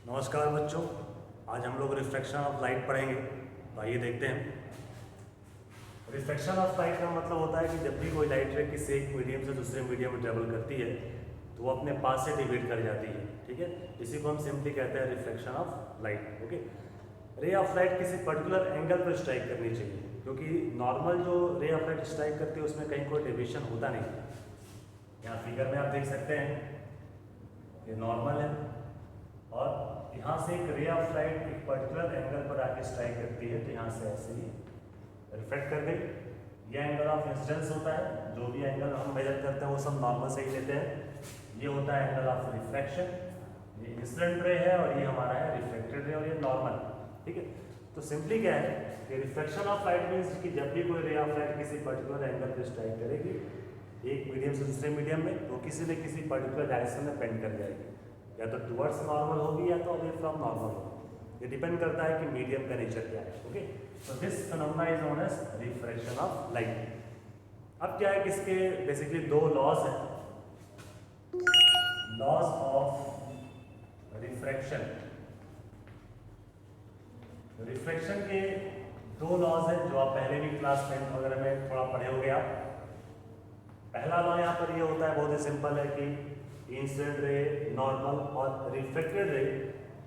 नमस्कार बच्चों, आज हम लोग रिफ्लेक्शन ऑफ लाइट पढ़ेंगे। तो आइए देखते हैं। रिफ्लेक्शन ऑफ लाइट का मतलब होता है कि जब भी कोई लाइट रे किसी एक मीडियम से दूसरे मीडियम में ट्रेवल करती है तो वो अपने पास से डिवाइड कर जाती है। ठीक है, इसी को हम सिंपली कहते हैं रिफ्लेक्शन ऑफ लाइट। ओके, रे ऑफ लाइट किसी पर्टिकुलर एंगल पर स्ट्राइक करनी चाहिए, क्योंकि नॉर्मल जो रे ऑफ लाइट स्ट्राइक करती है उसमें कहीं कोई डेविएशन होता नहीं। यहाँ फिगर में आप देख सकते हैं, ये नॉर्मल है और यहाँ से एक रे ऑफ लाइट एक पर्टिकुलर एंगल पर आके स्ट्राइक करती है, तो यहाँ से ऐसे ही रिफ्लेक्ट कर गई। ये एंगल ऑफ इंसिडेंस होता है, जो भी एंगल हम मेजर करते हैं वो सब नॉर्मल से ही लेते हैं। ये होता है एंगल ऑफ रिफ्लेक्शन, ये इंसिडेंट रे है और ये हमारा है रिफ्लेक्टेड रे और ये नॉर्मल। ठीक है, तो सिंपली क्या है कि रिफ्लेक्शन ऑफ लाइट मीन्स कि जब भी कोई रे ऑफ लाइट किसी पर्टिकुलर एंगल पर स्ट्राइक करेगी एक मीडियम से दूसरे मीडियम में, तो किसी न किसी पर्टिकुलर डायरेक्शन में बेंड कर जाएगी, या तो टुवर्ड्स नॉर्मल होगी या तो अवे फ्रॉम नॉर्मल होगी। ये डिपेंड करता है कि मीडियम का नेचर क्या है। Okay, so this phenomena is known as refraction of light. अब क्या है कि इसके बेसिकली दो लॉज हैं, लॉज ऑफ रिफ्रैक्शन। रिफ्रैक्शन के दो लॉज हैं जो आप पहले भी क्लास 10 वगैरह में थोड़ा पढ़े होंगे आप। पहला लॉ यहाँ पर ये होता है, बहुत ही सिंपल है कि इंसिडेंट रे, नॉर्मल और रिफ्लेक्टेड रे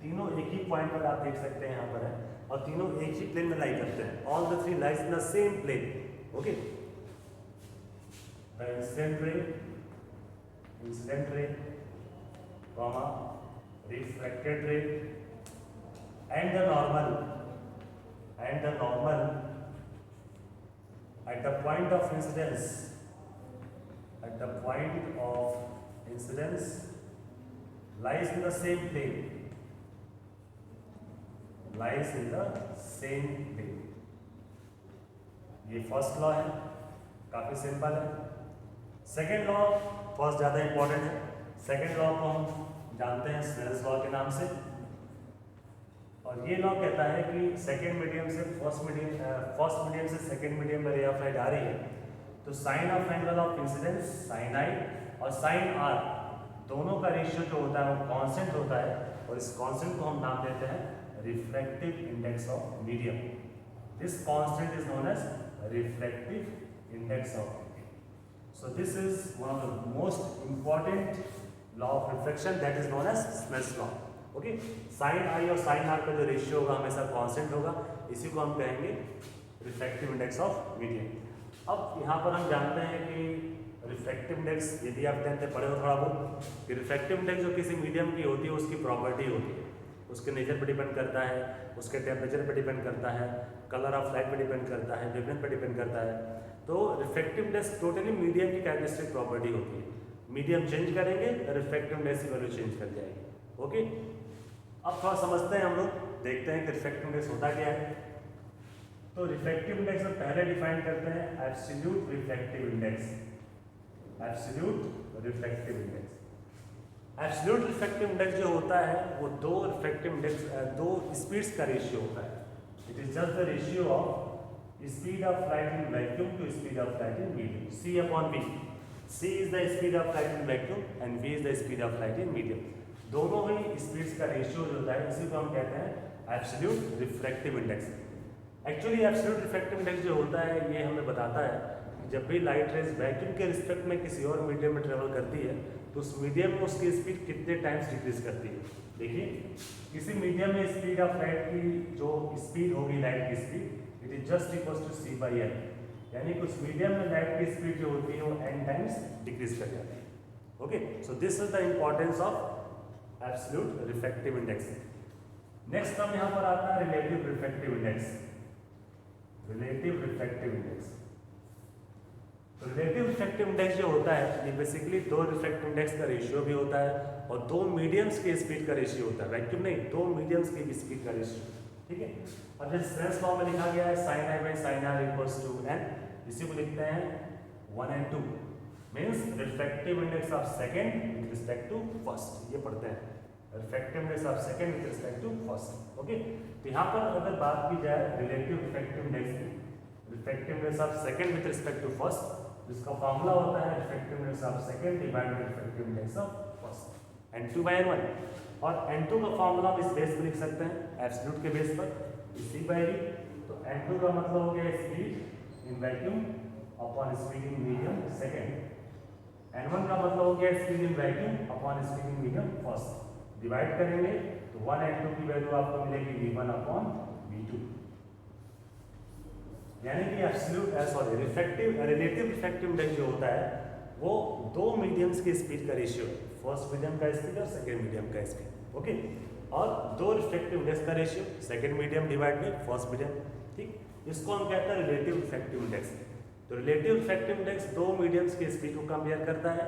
तीनों एक ही पॉइंट पर आप देख सकते हैं यहाँ पर है, और तीनों एक ही प्लेन में लाई करते हैं। All the three lies in the same plane. Okay, the incident ray comma reflected ray and the normal at the point of incidence lies in the same plane, ये फर्स्ट लॉ है, काफी simple है। Second law first ज्यादा important है। Second law को हम जानते हैं स्नेल्स लॉ के नाम से, और ये लॉ कहता है कि सेकेंड मीडियम से फर्स्ट मीडियम से सेकेंड मीडियम में रे ऑफ लाइट आ रही है, तो sine of angle of incidence sine i और साइन आर दोनों का रेशियो जो होता है वो कांस्टेंट होता है, और इस कांस्टेंट को हम नाम देते हैं refractive index of medium. This constant is known as refractive index of medium. So this is one of the most important law of reflection, that is known as Snell's law. Okay, sine i और sine are का जो ratio होगा हमेशा constant होगा, इसी को हम कहेंगे रिफ्रैक्टिव इंडेक्स ऑफ मीडियम। अब यहाँ पर हम जानते हैं कि रिफ्रैक्टिव इंडेक्स, यदि आप 10th में पढ़े हो थोड़ा बहुत, कि रिफ्रैक्टिव इंडेक्स जो किसी मीडियम की होती है उसकी प्रॉपर्टी होती है, उसके नेचर पर डिपेंड करता है, उसके टेम्परेचर पर डिपेंड करता है, कलर ऑफ लाइट पर डिपेंड करता है, वेवलेंथ पर डिपेंड करता है। तो रिफ्रैक्टिव इंडेक्स टोटली मीडियम की कैरेक्टरिस्टिक प्रॉपर्टी होती है। मीडियम चेंज करेंगे, रिफ्रैक्टिव इंडेक्स की वैल्यू चेंज कर जाएगी। ओके, अब थोड़ा समझते हैं हम लोग, देखते हैं कि रिफ्रैक्टिव इंडेक्स होता क्या है। तो रिफ्रैक्टिव इंडेक्स हम पहले डिफाइन करते हैं absolute refractive index. Absolute refractive index, absolute refractive index जो होता है वो दो रिफ्रैक्टिव इंडेक्स, दो स्पीड्स का रेशियो होता है। It is just the ratio of speed of light in vacuum to speed of light in medium, C upon V। C is the speed of light in vacuum and V is the speed of light in medium। दोनों ही speeds का ratio जो होता है इसी को हम कहते हैं absolute refractive index. Actually absolute refractive index जो होता है ये हमें बताता है कि जब भी लाइट रेज वैक्यूम के रिस्पेक्ट में किसी और मीडियम में ट्रेवल करती है तो उस मीडियम में उसकी स्पीड कितने टाइम्स डिक्रीज करती है। देखिए, किसी मीडियम में स्पीड ऑफ लाइट की जो स्पीड होगी, लाइट की speed, it is just equal to c/n, यानी कि उस मीडियम में लाइट की स्पीड जो होती है वो n टाइम्स डिक्रीज कर जाती है। Okay, so this is the importance of absolute refractive index. Next हम यहाँ पर आता है relative refractive index. Relative refractive index, तो रिलेटिव रिफ्रैक्टिव इंडेक्स जो होता है ये बेसिकली दो रिफ्रैक्टिव इंडेक्स का रेशियो भी होता है और दो मीडियम्स की स्पीड का रेशियो होता है। वैक्यूम नहीं, दो मीडियम्स की स्पीड का रेशियो। ठीक है, और जैसे स्नेल्स लॉ में लिखा गया है sine I by sine R equals to n, इसी को लिखते हैं 1 and 2 means refractive index of second with respect to first. ये पढ़ते हैं refractive index of second with respect to first. Okay, तो यहाँ पर अगर बात की जाए रिलेटिव रिफ्रैक्टिव इंडेक्स की, refractive index of second with respect to first, जिसका फॉर्मूला होता है refractive index of second divided by refractive index of first, and 2/n1। और N2 का फॉर्मूला हम इस बेस पर लिख सकते हैं, एब्सोल्यूट के बेस पर, C/V। तो N2 का मतलब हो गया speed in vacuum upon speed in medium second. N1 का मतलब हो गया speed in vacuum upon speed in medium first. Divide करेंगे तो 1 N2 की वैल्यू आपको मिलेगी V1 अपॉन V2, यानी कि absolute sorry relative refractive index जो होता है वो दो मीडियम्स की स्पीड का रेशियो है, फर्स्ट मीडियम का स्पीड और सेकेंड मीडियम का स्पीड। ओके, और दो रिफ्रैक्टिव इंडेक्स का ratio second medium divide by first medium. ठीक, इसको हम कहते हैं रिलेटिव रिफ्रैक्टिव इंडेक्स। तो रिलेटिव रिफ्रैक्टिव इंडेक्स दो मीडियम्स की स्पीड को कंपेयर करता है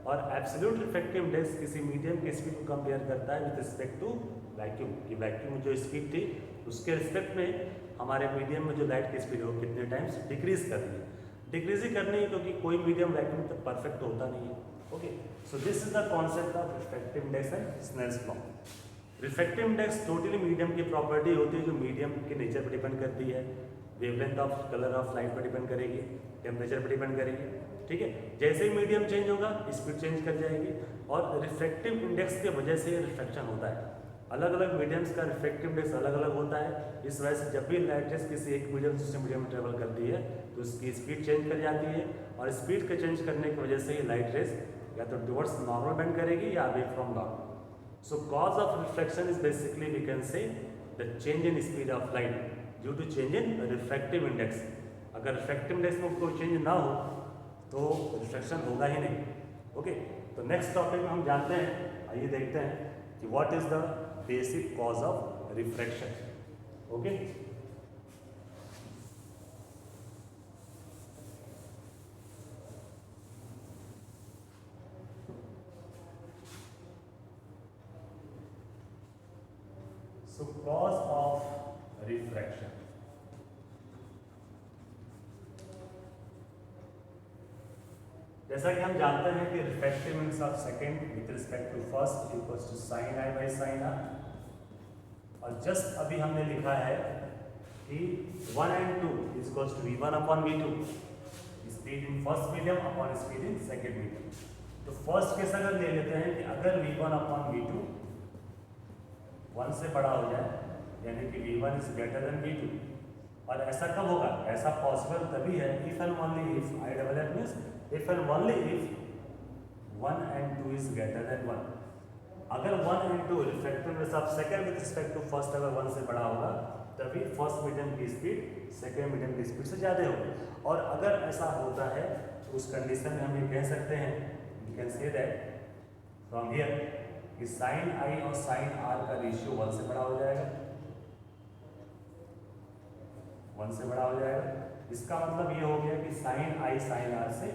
और एब्सोल्यूट रिफ्रैक्टिव इंडेक्स किसी मीडियम की स्पीड को कंपेयर करता है विद रिस्पेक्ट टू वैक्यूम, कि वैक्यूम में जो स्पीड थी उसके रिस्पेक्ट में हमारे मीडियम में जो लाइट की स्पीड है वो कितने टाइम्स डिक्रीज कर रही है। डिक्रीज ही करनी है क्योंकि कोई मीडियम वैक्यूम तक परफेक्ट होता नहीं है। Okay, so this is the concept of refractive index and Snell's law. Refractive index totally medium की प्रॉपर्टी होती है जो मीडियम के नेचर पर डिपेंड करती है, wavelength of colour of light पर डिपेंड करेगी, टेम्परेचर पर डिपेंड करेगी। ठीक है, जैसे ही मीडियम चेंज होगा स्पीड चेंज कर जाएगी और रिफ्रैक्टिव इंडेक्स की वजह से रिफ्लेक्शन होता है। अलग अलग मीडियम्स का रिफ्रैक्टिव इंडेक्स अलग अलग होता है, इस वजह से जब भी लाइट रेस किसी एक मीडियम से दूसरे मीडियम में ट्रेवल करती है तो उसकी स्पीड चेंज कर जाती है और स्पीड के चेंज करने की वजह से ही लाइट रेस या तो टुवर्ड्स नॉर्मल बेंड करेगी या away from normal. So cause of reflection is basically we can say the change in speed of light due to change in refractive index. अगर रिफ्रैक्टिव इंडेक्स में कोई change ना हो तो रिफ्लेक्शन होगा ही नहीं। ओके, तो नेक्स्ट टॉपिक में हम जानते हैं, आइए देखते हैं कि what is the basic cause of refraction. Okay, so cause of refraction, जैसा कि हम जानते हैं कि refractive index of second with respect to first equals to sin I by sin R। और जस्ट अभी हमने लिखा है कि 1 and 2 is equals to V1 upon V2, speed in first medium upon speed in second medium. तो first case अगर ले लेते हैं कि अगर V1 अपॉन V2 1 से बड़ा हो जाए, यानी कि V1 is greater then V2, और ऐसा कब होगा, ऐसा पॉसिबल तभी है if and only if, I double F means if and only if 1 and 2 is greater than 1। अगर 1 and 2 refractive index of second with respect to first अगर 1 से बड़ा होगा तभी फर्स्ट मीडियम की स्पीड सेकंड मीडियम की स्पीड से ज़्यादा होगी। और अगर ऐसा होता है तो उस कंडीशन में हम ये कह सकते हैं, you can say that from here कि sin I और sin R का रेशियो 1 से बड़ा हो जाएगा, 1 से बड़ा हो जाएगा। इसका मतलब ये हो गया कि sin I sin R से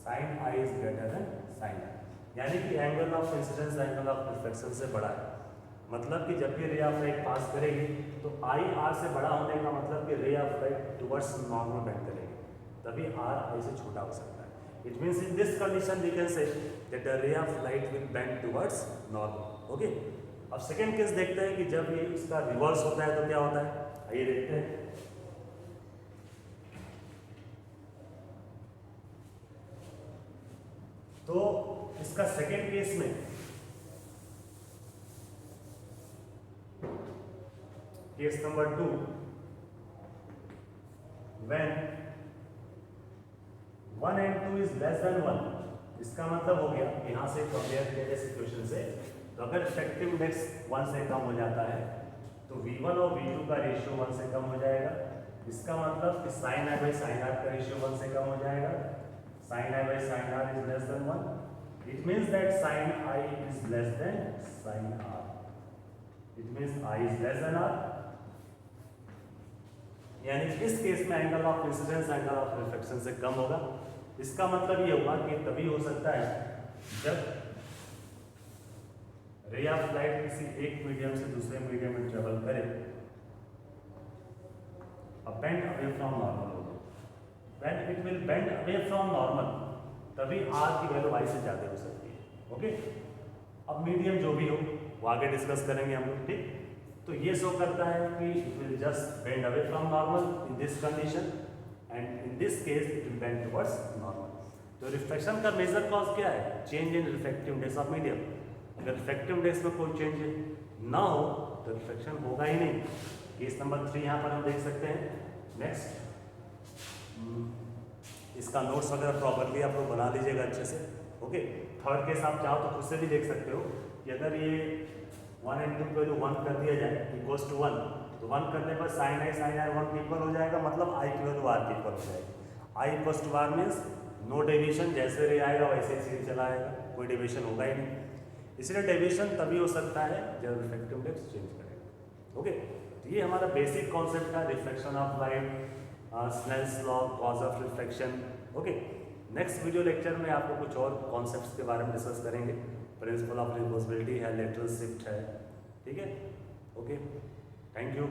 sin I is greater then sin R, यानी कि angle of incidence angle of reflection से बड़ा है। मतलब कि जब भी रे ऑफ लाइट पास करेगी तो आई आर से बड़ा होने का मतलब कि ray of light towards normal bend करेगी, तभी आर आई से छोटा हो सकता है। It means in this condition we can say that the ray of light will bend towards normal. Okay, अब सेकेंड केस देखते हैं कि जब ये इसका रिवर्स होता है तो क्या होता है, आइए देखते हैं। तो इसका सेकेंड केस में case number 2, when 1 and 2 is less than 1, इसका मतलब हो गया यहां से कंपेयर किया जाए सिचुएशन से, तो अगर रिफ्रैक्टिव इंडेक्स 1 से कम हो जाता है तो V1 और V2 का रेशियो 1 से कम हो जाएगा। इसका मतलब कि sin I by sin R का रेशियो 1 से कम हो जाएगा, sin I by sin R is less than 1, it means that sin I is less than sin R, it means I is less than R, यानी इस case में angle of incidence angle of reflection से कम होगा। इसका मतलब ये होगा कि तभी हो सकता है जब रे ऑफ लाइट किसी एक मीडियम से दूसरे मीडियम में ट्रेवल करे, बेंड अवे फ्रॉम नॉर्मल होगा। When it will bend away from normal तभी आर की वैल्यू आई से ज़्यादा हो सकती है। ओके, अब मीडियम जो भी हो वो आगे डिस्कस करेंगे हम लोग। ठीक, तो ये शो करता है कि it will just bend away from normal in this condition and in this case it will bend towards normal. तो रिफ्लेक्शन का मेजर कॉज क्या है, change in refractive index of medium. अगर रिफ्रैक्टिव इंडेक्स में कोई चेंज ना हो तो रिफ्लेक्शन होगा ही नहीं। केस नंबर 3 यहाँ पर हम देख सकते हैं। नेक्स्ट, इसका नोट्स वगैरह प्रॉपरली आप लोग बना लीजिएगा अच्छे से। ओके, थर्ड केस आप चाहो तो खुद से भी देख सकते हो कि अगर ये 1 and 2 को 1 कर दिया जाए इक्वल्स टू 1, तो 1 करने पर साइन आई 1 के इक्वल हो जाएगा, मतलब आई की वैल्यू आर के इक्वल हो जाएगी। I equals to r means no deviation, जैसे रे आएगा वैसे ही सीधे चला आएगा, कोई डेविएशन होगा ही नहीं। इसलिए डेविएशन तभी हो सकता है जब रिफ्रैक्टिव इंडेक्स चेंज करेगा। ओके, तो ये हमारा बेसिक कॉन्सेप्ट था reflection of light, Snell's law, cause of reflection. Okay, next video lecture में आपको कुछ और कॉन्सेप्ट्स के बारे में डिस्कस करेंगे। प्रिंसिपल ऑफ रिवर्सिबिलिटी है, लेटरल शिफ्ट है, ठीक है। Okay, thank you.